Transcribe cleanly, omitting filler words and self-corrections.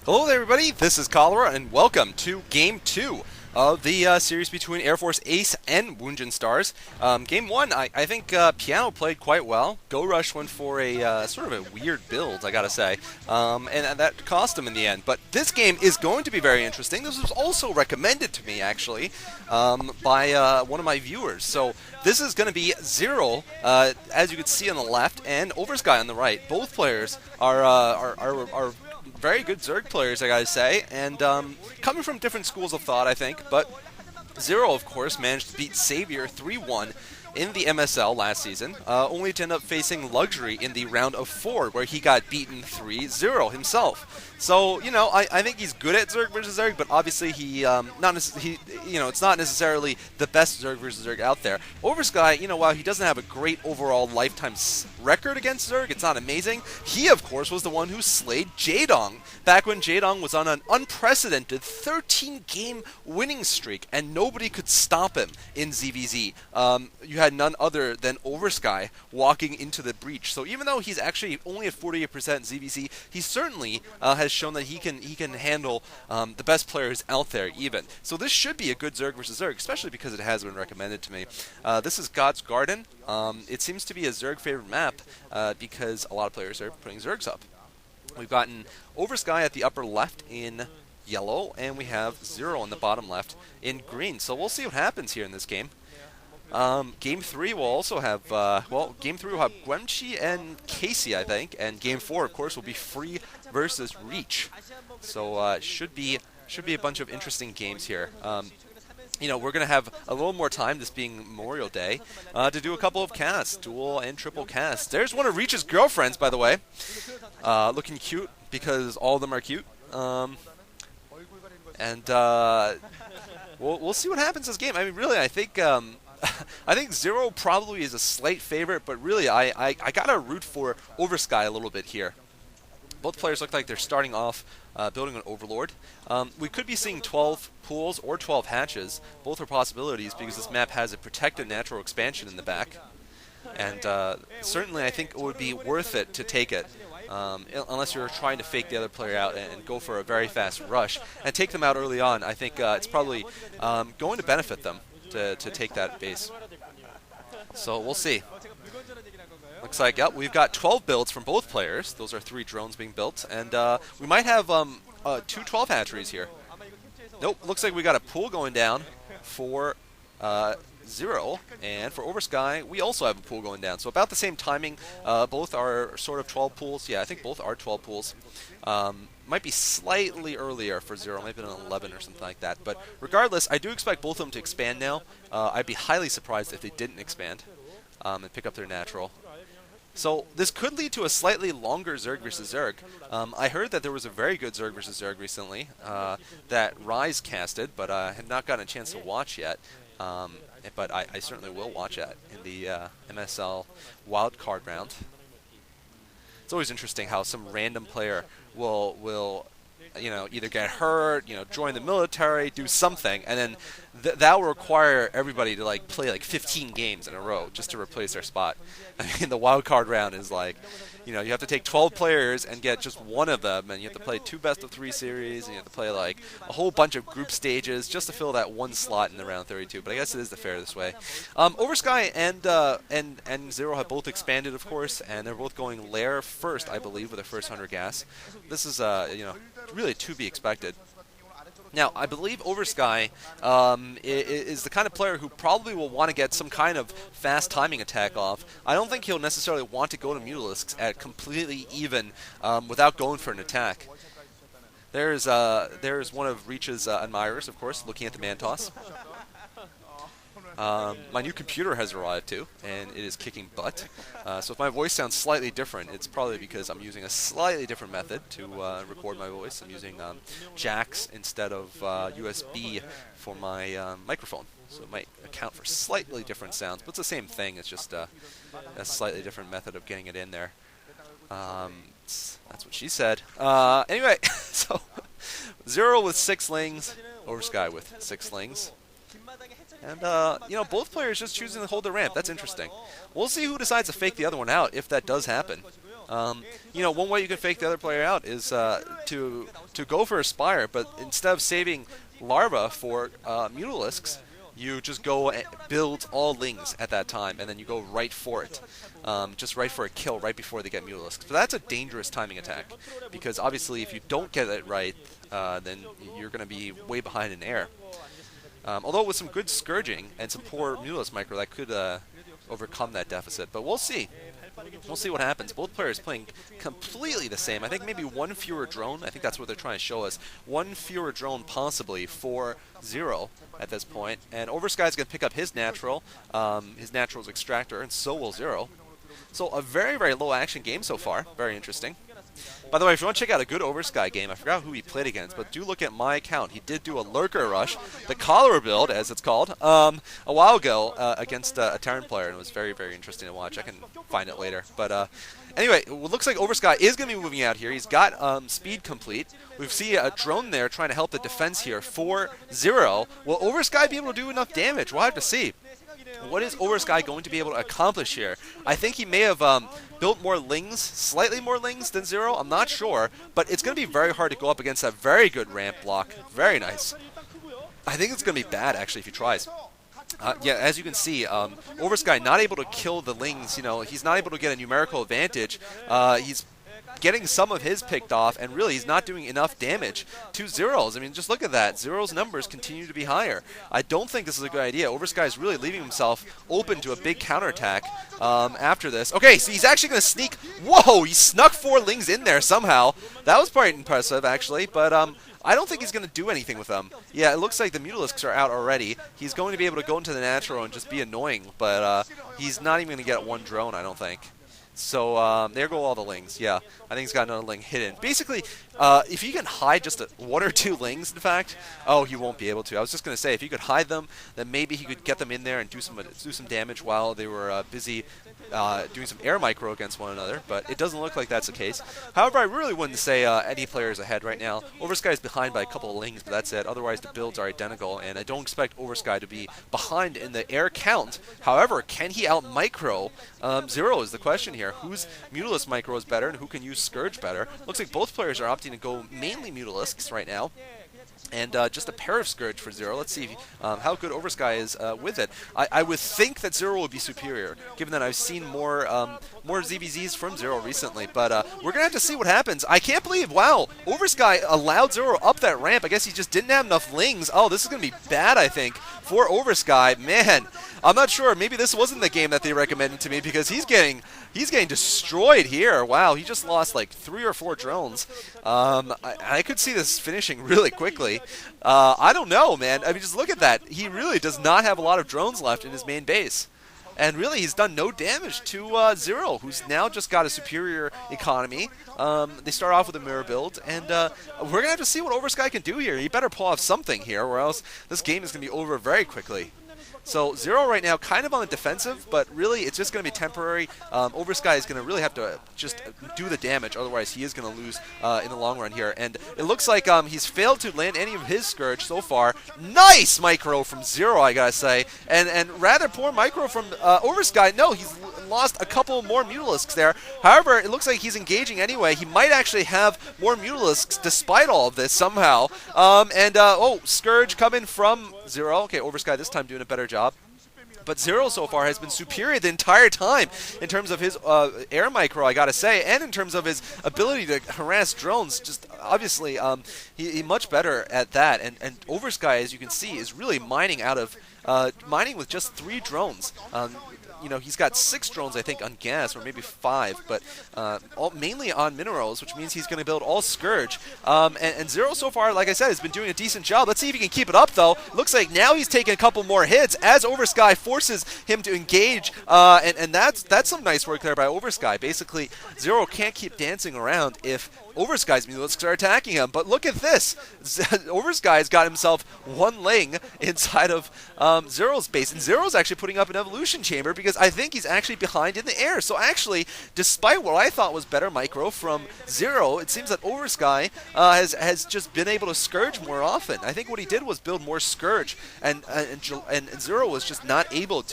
Hello there, everybody. This is Cholera, and welcome to Game 2 of the series between Airforce ACE and Woonjin Stars. Game 1, I think Piano played quite well. Go Rush went for a sort of a weird build, I gotta say, and that cost him in the end. But this game is going to be very interesting. This was also recommended to me, actually, by one of my viewers. So this is going to be Zero, as you can see on the left, and Oversky on the right. Both players are very good Zerg players, I gotta say, and coming from different schools of thought, I think. But Zero, of course, managed to beat Savior 3-1 in the MSL last season, only to end up facing Luxury in the round of 4, where he got beaten 3-0 himself. So, you know, I think he's good at Zerg versus Zerg, but obviously it's not necessarily the best Zerg versus Zerg out there. Oversky, you know, while he doesn't have a great overall lifetime record against Zerg, it's not amazing. He, of course, was the one who slayed Jaedong back when Jaedong was on an unprecedented 13-game winning streak, and nobody could stop him in ZVZ. You had none other than Oversky walking into the breach. So even though he's actually only at 48% ZVZ, he certainly has shown that he can handle the best players out there even. So this should be a good Zerg versus Zerg, especially because it has been recommended to me. This is God's Garden. It seems to be a Zerg favorite map because a lot of players are putting Zergs up. We've gotten Oversky at the upper left in yellow, and we have Zero on the bottom left in green. So we'll see what happens here in this game. Game 3 will also have, Game 3 will have Guemchi and Casey, I think, and Game 4, of course, will be Free versus Reach. So should be a bunch of interesting games here. You know, we're going to have a little more time, this being Memorial Day, to do a couple of casts, dual and triple casts. There's one of Reach's girlfriends, by the way, looking cute because all of them are cute. We'll see what happens this game. I mean, really, I think I think Zero probably is a slight favorite, but really, I gotta root for Oversky a little bit here. Both players look like they're starting off building an Overlord. We could be seeing 12 pools or 12 hatches. Both are possibilities because this map has a protected natural expansion in the back. And certainly I think it would be worth it to take it. Unless you're trying to fake the other player out and go for a very fast rush. And take them out early on, I think it's probably going to benefit them to take that base. So we'll see. Looks like, yep, we've got 12 builds from both players. Those are 3 drones being built. And we might have 2 12 hatcheries here. Nope, looks like we got a pool going down for Zero. And for Oversky, we also have a pool going down. So about the same timing. Both are sort of 12 pools. Yeah, I think both are 12 pools. Might be slightly earlier for Zero, maybe an 11 or something like that. But regardless, I do expect both of them to expand now. I'd be highly surprised if they didn't expand and pick up their natural. So this could lead to a slightly longer Zerg versus Zerg. I heard that there was a very good Zerg versus Zerg recently that Rise casted, but I have not gotten a chance to watch yet. But I certainly will watch it in the MSL wildcard round. It's always interesting how some random player will you know, either get hurt, you know, join the military, do something, and then that will require everybody to like play like 15 games in a row just to replace their spot. I mean, the wild card round is like, you know, you have to take 12 players and get just one of them, and you have to play 2 best-of-3 series, and you have to play like a whole bunch of group stages just to fill that one slot in the round 32. But I guess it is the fairest way. Oversky and Zero have both expanded, of course, and they're both going Lair first, I believe, with their first 100 gas. This is, you know, really to be expected. Now, I believe Oversky is the kind of player who probably will want to get some kind of fast timing attack off. I don't think he'll necessarily want to go to Mutalisks at completely even without going for an attack. There's one of Reach's admirers, of course, looking at the Mantos. My new computer has arrived too, and it is kicking butt. So if my voice sounds slightly different, it's probably because I'm using a slightly different method to record my voice. I'm using jacks instead of USB for my microphone. So it might account for slightly different sounds, but it's the same thing. It's just a slightly different method of getting it in there. That's what she said. Anyway, so Zero with 6 lings, Oversky with 6 lings. And, you know, both players just choosing to hold the ramp. That's interesting. We'll see who decides to fake the other one out, if that does happen. You know, one way you can fake the other player out is to go for a Spire, but instead of saving Larva for Mutalisks, you just go and build all Lings at that time, and then you go right for it. Just right for a kill right before they get Mutalisks. So that's a dangerous timing attack, because obviously if you don't get it right, then you're going to be way behind in air. Although with some good Scourging and some poor Mutalisk micro, that could overcome that deficit. But we'll see. We'll see what happens. Both players playing completely the same. I think maybe one fewer drone. I think that's what they're trying to show us. One fewer drone possibly for Zero at this point. And Oversky's going to pick up his natural. His natural's Extractor, and so will Zero. So a very, very low action game so far. Very interesting. By the way, if you want to check out a good Oversky game, I forgot who he played against, but do look at my account. He did do a Lurker Rush, the Cholera build, as it's called, a while ago against a Terran player, and it was very, very interesting to watch. I can find it later. But anyway, it looks like Oversky is going to be moving out here. He's got speed complete. We see a drone there trying to help the defense here for Zero. Will Oversky be able to do enough damage? We'll have to see. What is Oversky going to be able to accomplish here? I think he may have built more Lings, slightly more Lings than Zero. I'm not sure, but it's going to be very hard to go up against that very good ramp block. Very nice. I think it's going to be bad, actually, if he tries. Yeah, as you can see, Oversky not able to kill the Lings. You know, he's not able to get a numerical advantage. He's getting some of his picked off, and really he's not doing enough damage to Zero's. I mean, just look at that. Zero's numbers continue to be higher. I don't think this is a good idea. Oversky is really leaving himself open to a big counterattack after this. Okay, so he's actually going to sneak. Whoa, he snuck 4 Lings in there somehow. That was quite impressive, actually, but I don't think he's going to do anything with them. Yeah, it looks like the Mutalisks are out already. He's going to be able to go into the natural and just be annoying, but he's not even going to get one drone, I don't think. So there go all the Lings. Yeah, I think he's got another Ling hidden. Basically, if he can hide just 1 or 2 Lings, in fact, oh, he won't be able to. I was just going to say, if he could hide them, then maybe he could get them in there and do some damage while they were busy doing some air micro against one another, but it doesn't look like that's the case. However, I really wouldn't say any player is ahead right now. Oversky is behind by a couple of Lings, but that's it. Otherwise, the builds are identical, and I don't expect Oversky to be behind in the air count. However, can he out micro? Zero is the question here. Whose Mutalisk micro is better, and who can use Scourge better? Looks like both players are opting to go mainly Mutalisks right now. And just a pair of Scourge for Zero. Let's see how good Oversky is with it. I would think that Zero would be superior, given that I've seen more ZVZs from Zero recently. But we're going to have to see what happens. I can't believe, wow, Oversky allowed Zero up that ramp. I guess he just didn't have enough Lings. Oh, this is going to be bad, I think, for Oversky. Man, I'm not sure. Maybe this wasn't the game that they recommended to me, because he's getting destroyed here. Wow, he just lost like 3 or 4 drones. I could see this finishing really quickly. I don't know, man. I mean, just look at that. He really does not have a lot of drones left in his main base. And really, he's done no damage to Zero, who's now just got a superior economy. They start off with a mirror build, and we're going to have to see what Oversky can do here. He better pull off something here, or else this game is going to be over very quickly. So Zero right now kind of on the defensive, but really it's just going to be temporary. Oversky is going to really have to just do the damage, otherwise he is going to lose in the long run here. And it looks like he's failed to land any of his Scourge so far. Nice micro from Zero, I gotta say. And rather poor micro from Oversky. No, he's lost a couple more Mutalisks there. However, it looks like he's engaging anyway. He might actually have more Mutalisks despite all of this somehow. Oh, Scourge coming from Zero. Okay, Oversky this time doing a better job. But Zero so far has been superior the entire time in terms of his air micro, I gotta say, and in terms of his ability to harass drones. Just obviously, he's much better at that. And Oversky, as you can see, is really mining mining with just 3 drones. You know, he's got 6 drones, I think, on gas, or maybe 5, but mainly on minerals, which means he's going to build all Scourge. And Zero so far, like I said, has been doing a decent job. Let's see if he can keep it up, though. Looks like now he's taking a couple more hits as Oversky forces him to engage, and that's some nice work there by Oversky. Basically, Zero can't keep dancing around if Oversky's Mutalisks are attacking him. But look at this. Oversky's got himself 1 Ling inside of Zero's base. And Zero's actually putting up an evolution chamber because I think he's actually behind in the air. So actually, despite what I thought was better micro from Zero, it seems that Oversky has just been able to Scourge more often. I think what he did was build more Scourge, and Zero was just not able to